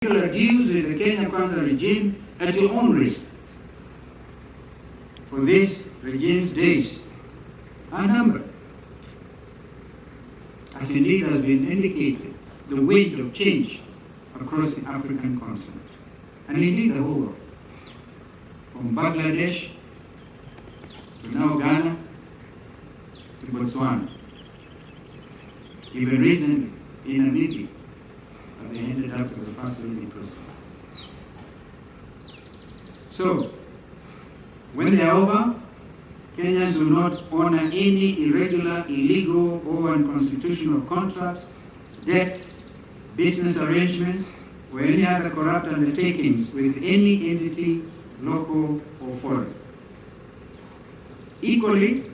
Deals with the Kenya Kwanza regime at your own risk. For this regime's days are numbered. As indeed has been indicated, the wind of change across the African continent, and indeed the whole world, from Bangladesh to now Ghana to Botswana, even recently in Namibia, they ended up with the first lady president. So, when they are over, Kenyans will not honor any irregular, illegal, or unconstitutional contracts, debts, business arrangements, or any other corrupt undertakings with any entity, local or foreign. Equally,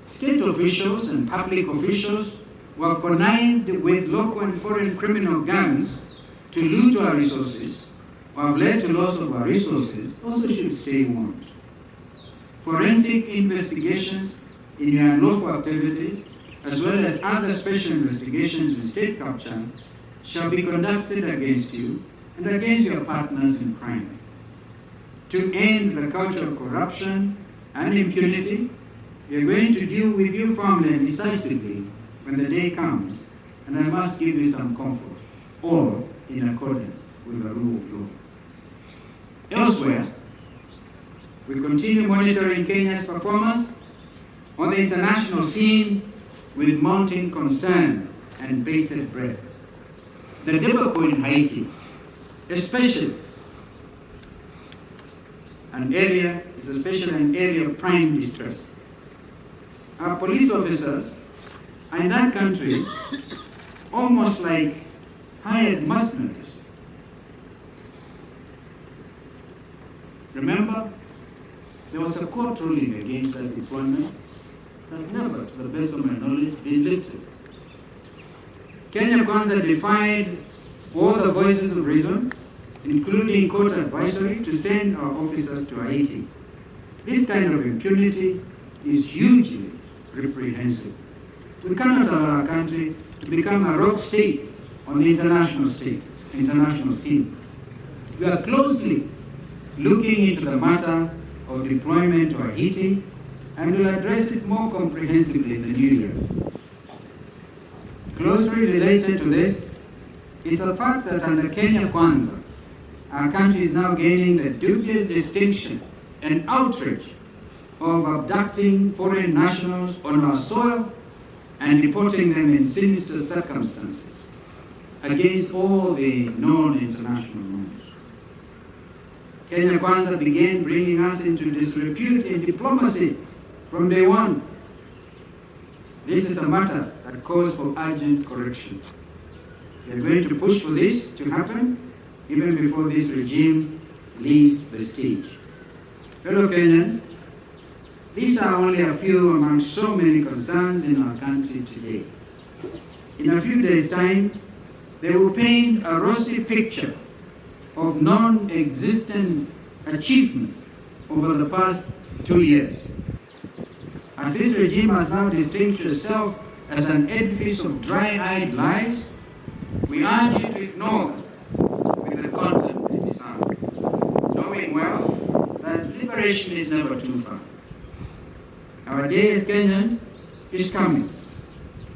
state officials and public officials who have connived with local and foreign criminal gangs to loot our resources, or have led to loss of our resources, also should stay warned. Forensic investigations in your unlawful activities, as well as other special investigations in state capture, shall be conducted against you and against your partners in crime. To end the culture of corruption and impunity, we are going to deal with you firmly and decisively when the day comes, and I must give you some comfort, all in accordance with the rule of law. Elsewhere, we continue monitoring Kenya's performance on the international scene with mounting concern and bated breath. The debacle in Haiti, especially an area of prime distress. Our police officers are in that country almost like hired mercenaries. Remember, there was a court ruling against that deployment that's never, to the best of my knowledge, been lifted. Kenya Kwanza defied all the voices of reason, including court advisory, to send our officers to Haiti. This kind of impunity is hugely reprehensible. We cannot allow our country to become a rogue state on the international scene. We are closely looking into the matter of deployment to Haiti and will address it more comprehensively in the new year. Closely related to this is the fact that under Kenya Kwanza, our country is now gaining the dubious distinction and outrage of abducting foreign nationals on our soil and deporting them in sinister circumstances against all the known international norms. Kenya Kwanza began bringing us into disrepute in diplomacy from day one. This is a matter that calls for urgent correction. We are going to push for this to happen even before this regime leaves the stage. Fellow Kenyans, these are only a few among so many concerns in our country today. In a few days' time, they will paint a rosy picture of non-existent achievements over the past 2 years. As this regime has now distinguished itself as an edifice of dry-eyed lies, we urge you to ignore them with the content they disarm, knowing well that liberation is never too far. Our day as Kenyans is coming.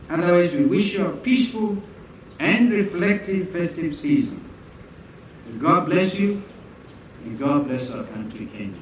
Otherwise, we wish you a peaceful and reflective festive season. May God bless you, and God bless our country, Kenya.